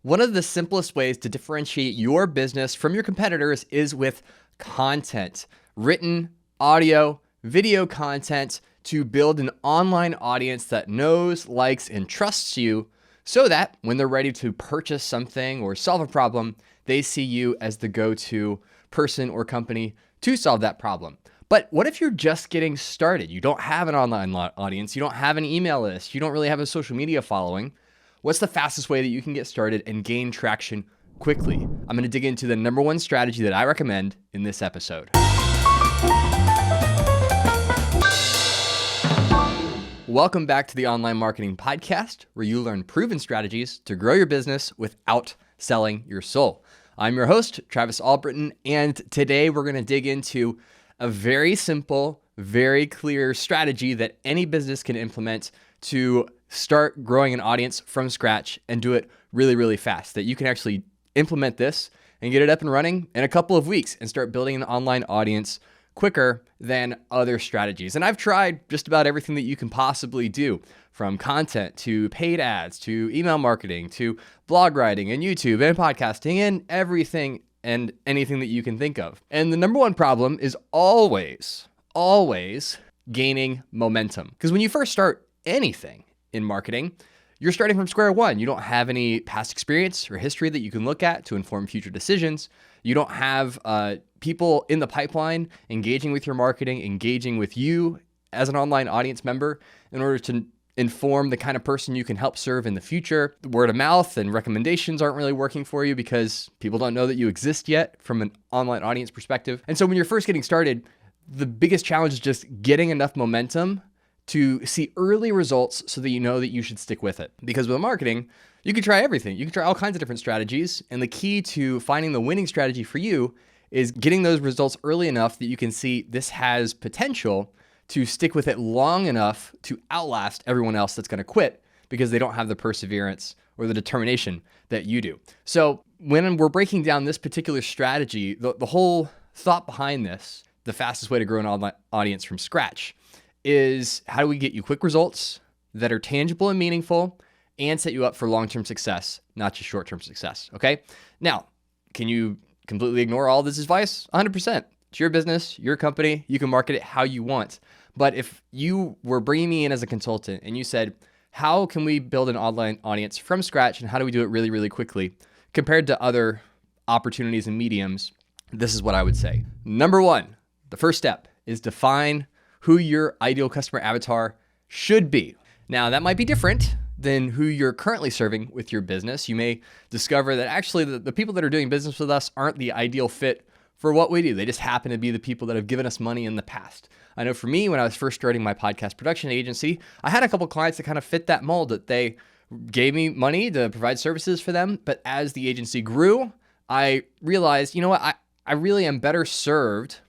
One of the simplest ways to differentiate your business from your competitors is with content, written, audio, video content to build an online audience that knows, likes, and trusts you so that when they're ready to purchase something or solve a problem, they see you as the go-to person or company to solve that problem. But what if you're just getting started? You don't have an online audience, you don't have an email list, you don't really have a social media following. What's the fastest way that you can get started and gain traction quickly? I'm going to dig into the number one strategy that I recommend in this episode. Welcome back to the Online Marketing Podcast, where you learn proven strategies to grow your business without selling your soul. I'm your host, Travis Albritton, and today we're going to dig into a very simple, very clear strategy that any business can implement to start growing an audience from scratch and do it really, really fast. That you can actually implement this and get it up and running in a couple of weeks and start building an online audience quicker than other strategies. And I've tried just about everything that you can possibly do, from content to paid ads to email marketing to blog writing and YouTube and podcasting and everything and anything that you can think of. And the number one problem is always gaining momentum. Because when you first start anything in marketing, you're starting from square one. You don't have any past experience or history that you can look at to inform future decisions. You don't have people in the pipeline engaging with your marketing, engaging with you as an online audience member in order to inform the kind of person you can help serve in the future. Word of mouth and recommendations aren't really working for you because people don't know that you exist yet from an online audience perspective. And so when you're first getting started, the biggest challenge is just getting enough momentum to see early results so that you know that you should stick with it. Because with marketing, you can try everything. You can try all kinds of different strategies. And the key to finding the winning strategy for you is getting those results early enough that you can see this has potential to stick with it long enough to outlast everyone else that's going to quit because they don't have the perseverance or the determination that you do. So when we're breaking down this particular strategy, the whole thought behind this, the fastest way to grow an online audience from scratch, is how do we get you quick results that are tangible and meaningful and set you up for long-term success, not just short-term success, okay? Now, can you completely ignore all this advice? 100%. It's your business, your company. You can market it how you want. But if you were bringing me in as a consultant and you said, how can we build an online audience from scratch and how do we do it really, really quickly compared to other opportunities and mediums, this is what I would say. Number one, the first step is define who your ideal customer avatar should be. Now, that might be different than who you're currently serving with your business. You may discover that actually the people that are doing business with us aren't the ideal fit for what we do. They just happen to be the people that have given us money in the past. I know for me, when I was first starting my podcast production agency, I had a couple clients that kind of fit that mold, that they gave me money to provide services for them. But as the agency grew, I realized, you know what, I really am better served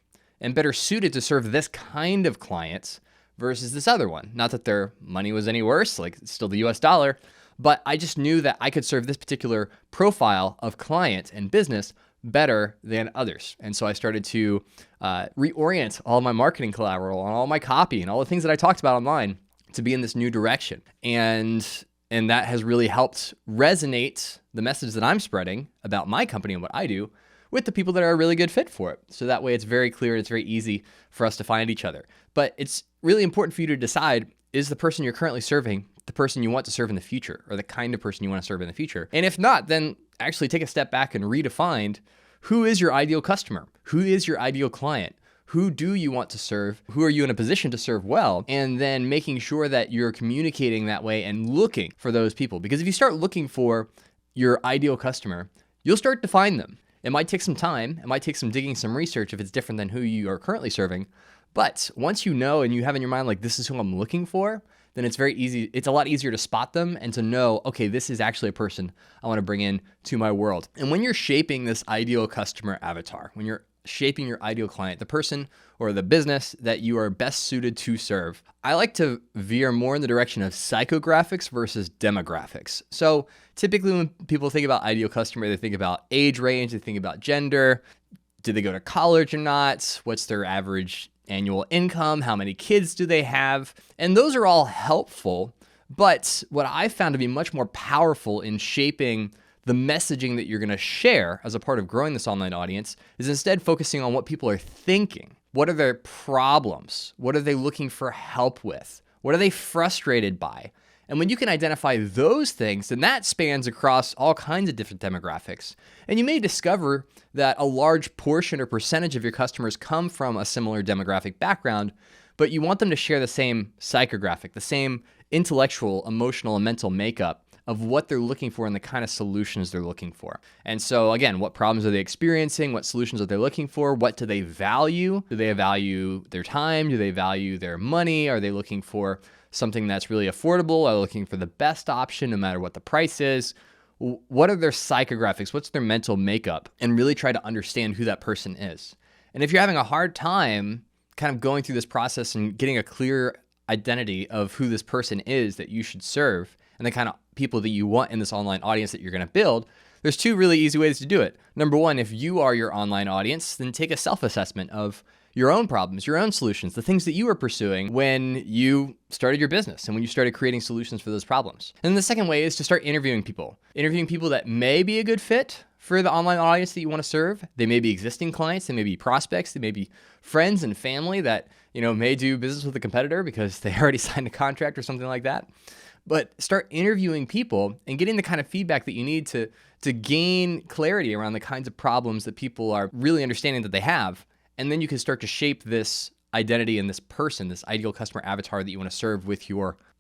and better suited to serve this kind of clients versus this other one. Not that their money was any worse, like it's still the US dollar, but I just knew that I could serve this particular profile of client and business better than others. And so I started to reorient all my marketing collateral and all my copy and all the things that I talked about online to be in this new direction. And that has really helped resonate the message that I'm spreading about my company and what I do with the people that are a really good fit for it. So that way it's very clear, it's very easy for us to find each other. But it's really important for you to decide, is the person you're currently serving the person you want to serve in the future, or the kind of person you want to serve in the future? And if not, then actually take a step back and redefine who is your ideal customer? Who is your ideal client? Who do you want to serve? Who are you in a position to serve well? And then making sure that you're communicating that way and looking for those people. Because if you start looking for your ideal customer, you'll start to find them. It might take some time. It might take some digging, some research if it's different than who you are currently serving. But once you know and you have in your mind, like, this is who I'm looking for, then it's very easy. It's a lot easier to spot them and to know, okay, this is actually a person I want to bring in to my world. And when you're shaping this ideal customer avatar, when you're shaping your ideal client, the person or the business that you are best suited to serve, I like to veer more in the direction of psychographics versus demographics. So typically when people think about ideal customer, they think about age range, they think about gender, did they go to college or not, what's their average annual income, how many kids do they have, and those are all helpful. But what I found to be much more powerful in shaping the messaging that you're going to share as a part of growing this online audience is instead focusing on what people are thinking. What are their problems? What are they looking for help with? What are they frustrated by? And when you can identify those things, then that spans across all kinds of different demographics. And you may discover that a large portion or percentage of your customers come from a similar demographic background, but you want them to share the same psychographic, the same intellectual, emotional, and mental makeup of what they're looking for and the kind of solutions they're looking for. And so again, what problems are they experiencing? What solutions are they looking for? What do they value? Do they value their time? Do they value their money? Are they looking for something that's really affordable? Are they looking for the best option no matter what the price is? What are their psychographics? What's their mental makeup? And really try to understand who that person is. And if you're having a hard time kind of going through this process and getting a clear identity of who this person is that you should serve and the kind of people that you want in this online audience that you're going to build, there's two really easy ways to do it. Number one, if you are your online audience, then take a self-assessment of your own problems, your own solutions, the things that you were pursuing when you started your business and when you started creating solutions for those problems. And then the second way is to start interviewing people that may be a good fit for the online audience that you want to serve. They may be existing clients, they may be prospects, they may be friends and family that, may do business with a competitor because they already signed a contract or something like that. But start interviewing people and getting the kind of feedback that you need to gain clarity around the kinds of problems that people are really understanding that they have. And then you can start to shape this identity and this person, this ideal customer avatar that you want to serve with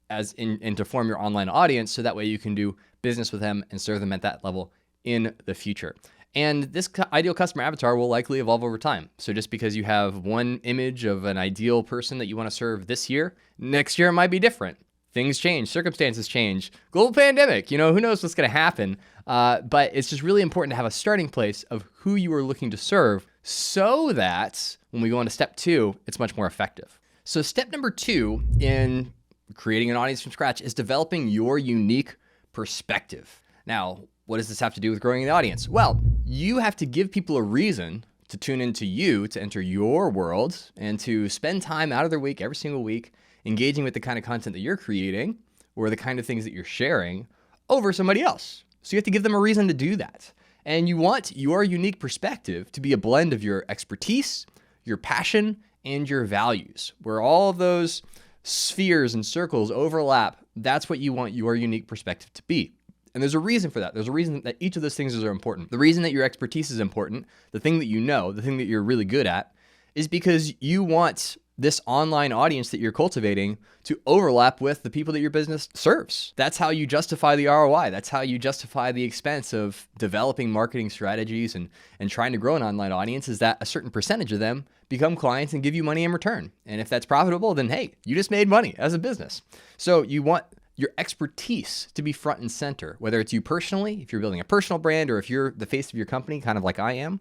and to form your online audience. So that way you can do business with them and serve them at that level in the future. And this ideal customer avatar will likely evolve over time. So just because you have one image of an ideal person that you want to serve this year, next year it might be different. Things change, circumstances change, global pandemic, who knows what's going to happen. But it's just really important to have a starting place of who you are looking to serve so that when we go into step 2, it's much more effective. So step number 2 in creating an audience from scratch is developing your unique perspective. Now, what does this have to do with growing the audience? Well, you have to give people a reason to tune into you, to enter your world, and to spend time out of their week every single week engaging with the kind of content that you're creating or the kind of things that you're sharing over somebody else. So you have to give them a reason to do that. And you want your unique perspective to be a blend of your expertise, your passion, and your values. Where all of those spheres and circles overlap, that's what you want your unique perspective to be. And there's a reason for that. There's a reason that each of those things are important. The reason that your expertise is important, the thing that you know, the thing that you're really good at, is because you want this online audience that you're cultivating to overlap with the people that your business serves. That's how you justify the ROI. That's how you justify the expense of developing marketing strategies and trying to grow an online audience, is that a certain percentage of them become clients and give you money in return. And if that's profitable, then hey, you just made money as a business. So you want your expertise to be front and center, whether it's you personally, if you're building a personal brand, or if you're the face of your company, kind of like I am,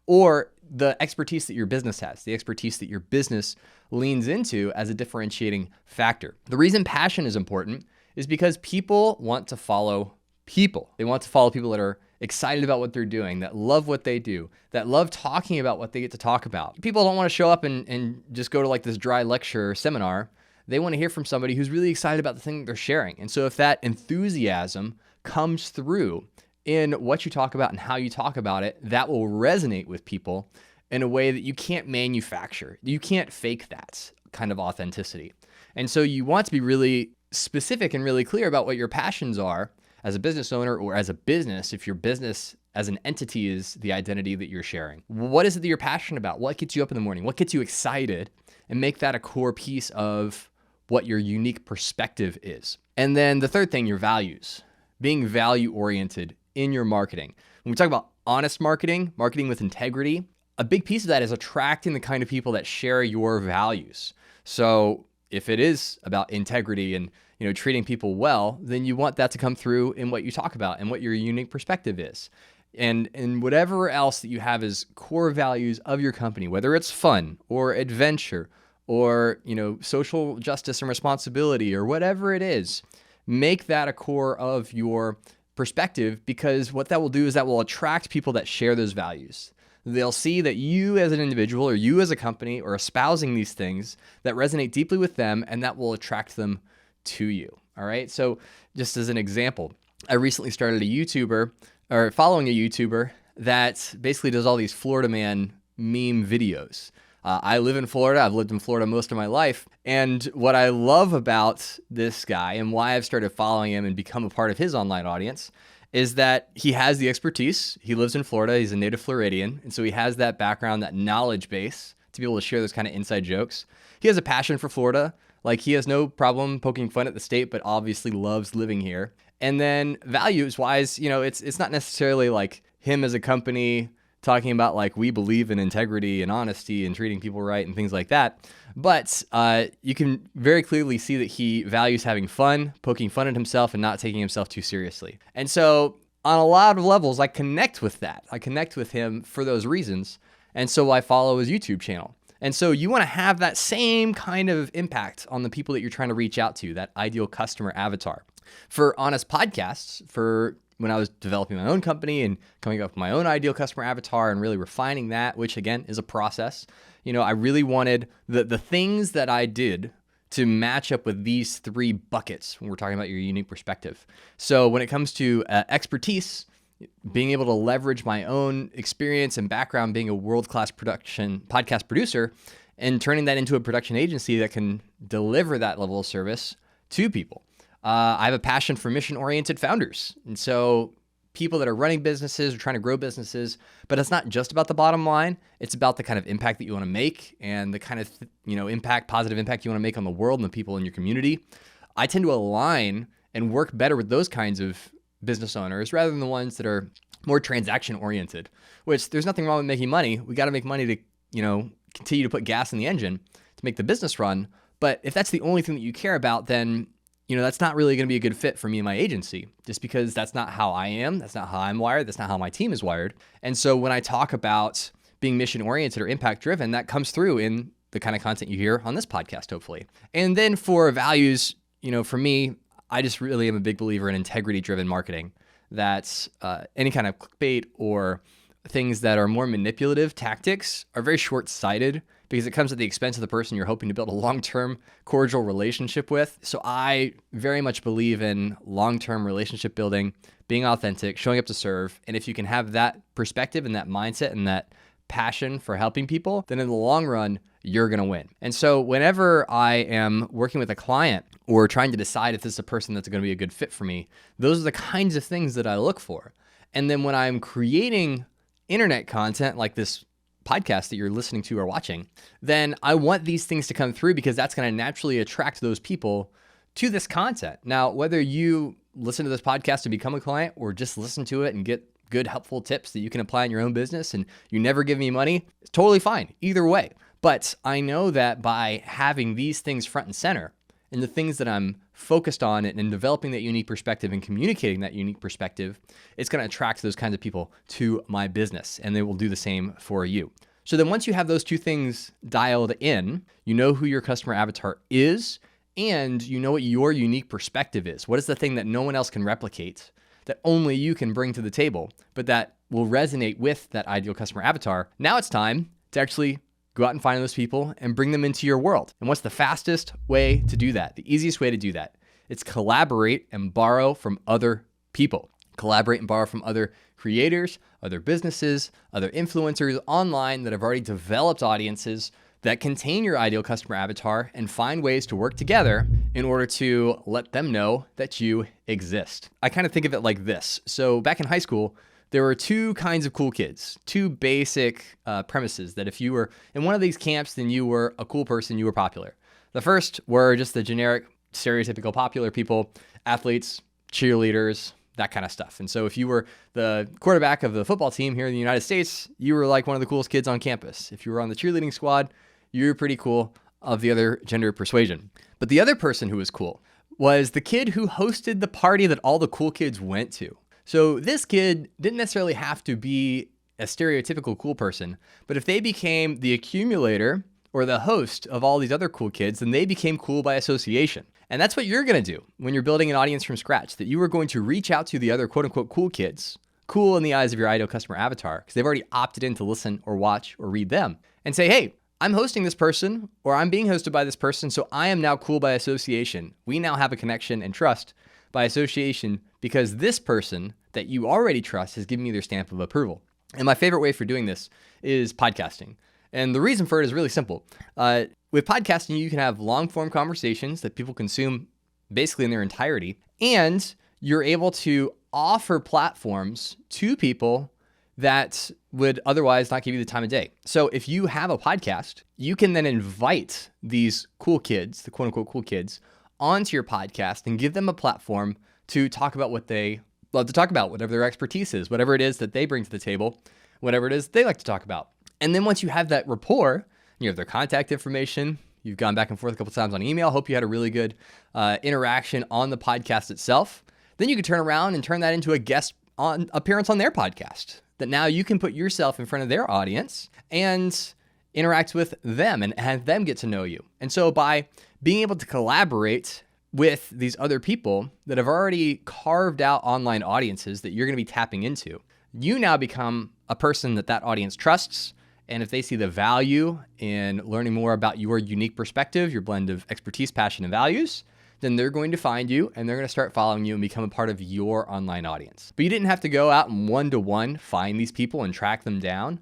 or the expertise that your business has, the expertise that your business leans into as a differentiating factor. The reason passion is important is because people want to follow people. They want to follow people that are excited about what they're doing, that love what they do, that love talking about what they get to talk about. People don't want to show up and just go to like this dry lecture seminar. They want to hear from somebody who's really excited about the thing that they're sharing. And so if that enthusiasm comes through in what you talk about and how you talk about it, that will resonate with people in a way that you can't manufacture. You can't fake that kind of authenticity. And so you want to be really specific and really clear about what your passions are as a business owner or as a business, if your business as an entity is the identity that you're sharing. What is it that you're passionate about? What gets you up in the morning? What gets you excited? And make that a core piece of what your unique perspective is. And then the third thing, your values. Being value-oriented in your marketing. When we talk about honest marketing, marketing with integrity, a big piece of that is attracting the kind of people that share your values. So if it is about integrity and treating people well, then you want that to come through in what you talk about and what your unique perspective is. And whatever else that you have as core values of your company, whether it's fun or adventure or social justice and responsibility or whatever it is, make that a core of your perspective, because what that will do is that will attract people that share those values. They'll see that you as an individual or you as a company are espousing these things that resonate deeply with them, and that will attract them to you. All right. So just as an example, I recently started a YouTuber or following a YouTuber that basically does all these Florida man meme videos. I live in Florida. I've lived in Florida most of my life. And what I love about this guy and why I've started following him and become a part of his online audience is that he has the expertise. He lives in Florida. He's a native Floridian. And so he has that background, that knowledge base to be able to share those kind of inside jokes. He has a passion for Florida. Like, he has no problem poking fun at the state, but obviously loves living here. And then values wise, it's not necessarily like him as a company talking about like, we believe in integrity and honesty and treating people right and things like that. But you can very clearly see that he values having fun, poking fun at himself, and not taking himself too seriously. And so on a lot of levels, I connect with that. I connect with him for those reasons. And so I follow his YouTube channel. And so you want to have that same kind of impact on the people that you're trying to reach out to, that ideal customer avatar. For Honest Podcasts, for when I was developing my own company and coming up with my own ideal customer avatar and really refining that, which again is a process, I really wanted the things that I did to match up with these three buckets when we're talking about your unique perspective. So when it comes to expertise, being able to leverage my own experience and background being a world-class podcast producer and turning that into a production agency that can deliver that level of service to people. I have a passion for mission-oriented founders. And so people that are running businesses or trying to grow businesses, but it's not just about the bottom line. It's about the kind of impact that you want to make and the kind of, positive impact you want to make on the world and the people in your community. I tend to align and work better with those kinds of business owners rather than the ones that are more transaction oriented, which there's nothing wrong with making money. We got to make money to, continue to put gas in the engine to make the business run. But if that's the only thing that you care about, then, that's not really going to be a good fit for me and my agency, just because that's not how I am. That's not how I'm wired. That's not how my team is wired. And so when I talk about being mission oriented or impact driven, that comes through in the kind of content you hear on this podcast, hopefully. And then for values, for me, I just really am a big believer in integrity-driven marketing. That's any kind of clickbait or things that are more manipulative tactics are very short-sighted because it comes at the expense of the person you're hoping to build a long-term cordial relationship with. So I very much believe in long-term relationship building, being authentic, showing up to serve. And if you can have that perspective and that mindset and that passion for helping people, then in the long run, you're going to win. And so whenever I am working with a client or trying to decide if this is a person that's going to be a good fit for me, those are the kinds of things that I look for. And then when I'm creating internet content like this podcast that you're listening to or watching, then I want these things to come through because that's going to naturally attract those people to this content. Now, whether you listen to this podcast to become a client or just listen to it and get good, helpful tips that you can apply in your own business and you never give me money, it's totally fine either way. But I know that by having these things front and center and the things that I'm focused on and developing that unique perspective and communicating that unique perspective, it's going to attract those kinds of people to my business, and they will do the same for you. So then once you have those two things dialed in, you know who your customer avatar is, and you know what your unique perspective is. What is the thing that no one else can replicate, that only you can bring to the table, but that will resonate with that ideal customer avatar? Now it's time to actually go out and find those people and bring them into your world. And what's the fastest way to do that? The easiest way to do that? It's collaborate and borrow from other people. Collaborate and borrow from other creators, other businesses, other influencers online that have already developed audiences that contain your ideal customer avatar, and find ways to work together in order to let them know that you exist. I kind of think of it like this. So back in high school, there were two kinds of cool kids, two basic premises that if you were in one of these camps, then you were a cool person, you were popular. The first were just the generic, stereotypical popular people, athletes, cheerleaders, that kind of stuff. And so if you were the quarterback of the football team here in the United States, you were like one of the coolest kids on campus. If you were on the cheerleading squad, you were pretty cool of the other gender persuasion. But the other person who was cool was the kid who hosted the party that all the cool kids went to. So this kid didn't necessarily have to be a stereotypical cool person, but if they became the accumulator or the host of all these other cool kids, then they became cool by association. And that's what you're going to do when you're building an audience from scratch, that you are going to reach out to the other quote unquote cool kids, cool in the eyes of your ideal customer avatar, because they've already opted in to listen or watch or read them, and say, hey, I'm hosting this person or I'm being hosted by this person, so I am now cool by association. We now have a connection and trust by association because this person that you already trust has given you their stamp of approval. And my favorite way for doing this is podcasting. And the reason for it is really simple. With podcasting, you can have long-form conversations that people consume basically in their entirety, and you're able to offer platforms to people that would otherwise not give you the time of day. So if you have a podcast, you can then invite these cool kids, the quote unquote cool kids, onto your podcast and give them a platform to talk about what they love to talk about, whatever their expertise is, whatever it is that they bring to the table, whatever it is they like to talk about. And then once you have that rapport, you have their contact information, you've gone back and forth a couple times on email, hope you had a really good interaction on the podcast itself, then you can turn around and turn that into a guest appearance on their podcast. That now you can put yourself in front of their audience and interact with them and have them get to know you. And so by being able to collaborate with these other people that have already carved out online audiences that you're going to be tapping into, you now become a person that that audience trusts. And if they see the value in learning more about your unique perspective, your blend of expertise, passion, and values, then they're going to find you and they're going to start following you and become a part of your online audience. But you didn't have to go out and one-to-one find these people and track them down.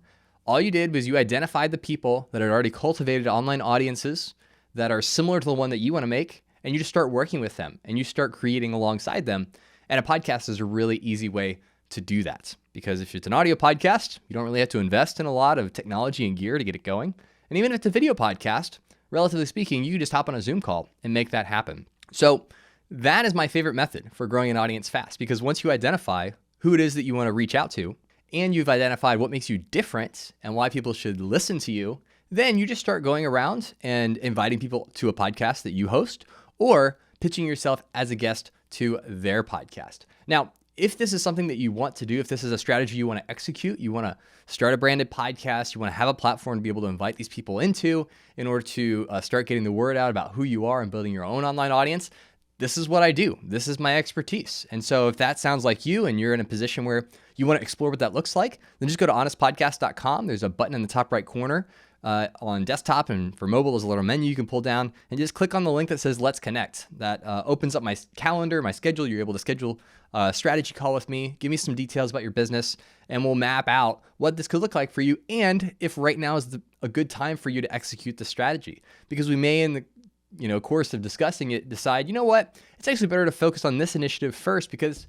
All you did was you identified the people that had already cultivated online audiences that are similar to the one that you want to make, and you just start working with them and you start creating alongside them. And a podcast is a really easy way to do that, because if it's an audio podcast, you don't really have to invest in a lot of technology and gear to get it going. And even if it's a video podcast, relatively speaking, you can just hop on a Zoom call and make that happen. So that is my favorite method for growing an audience fast, because once you identify who it is that you want to reach out to, and you've identified what makes you different and why people should listen to you, then you just start going around and inviting people to a podcast that you host or pitching yourself as a guest to their podcast. Now, if this is something that you want to do, if this is a strategy you want to execute, you want to start a branded podcast, you want to have a platform to be able to invite these people into in order to start getting the word out about who you are and building your own online audience, this is what I do. This is my expertise. And so if that sounds like you and you're in a position where you want to explore what that looks like, then just go to honestpodcast.com. There's a button in the top right corner on desktop, and for mobile, there's a little menu you can pull down and just click on the link that says Let's Connect. That opens up my calendar, my schedule. You're able to schedule a strategy call with me, give me some details about your business, and we'll map out what this could look like for you and if right now is a good time for you to execute the strategy. Because we may, in the course of discussing it, decide, you know what, it's actually better to focus on this initiative first, because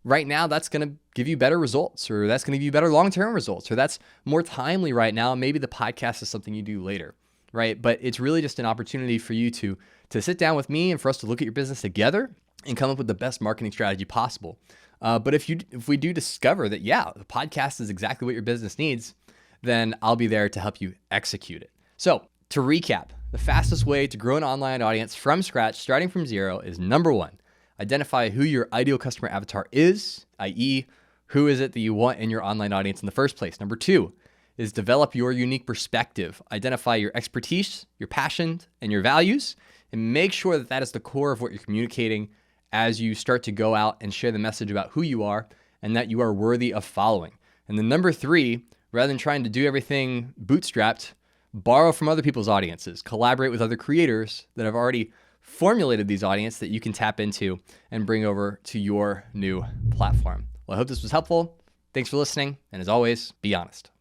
right now that's going to give you better results, or that's going to give you better long-term results, or that's more timely right now. Maybe the podcast is something you do later, right? But it's really just an opportunity for you to sit down with me and for us to look at your business together and come up with the best marketing strategy possible. But if we do discover that, yeah, the podcast is exactly what your business needs, then I'll be there to help you execute it. So to recap, the fastest way to grow an online audience from scratch, starting from zero, is number one, identify who your ideal customer avatar is, i.e., who is it that you want in your online audience in the first place. Number two is develop your unique perspective. Identify your expertise, your passion, and your values, and make sure that that is the core of what you're communicating as you start to go out and share the message about who you are and that you are worthy of following. And then number three, rather than trying to do everything bootstrapped, borrow from other people's audiences, collaborate with other creators that have already formulated these audiences that you can tap into and bring over to your new platform. Well, I hope this was helpful. Thanks for listening. And as always, be honest.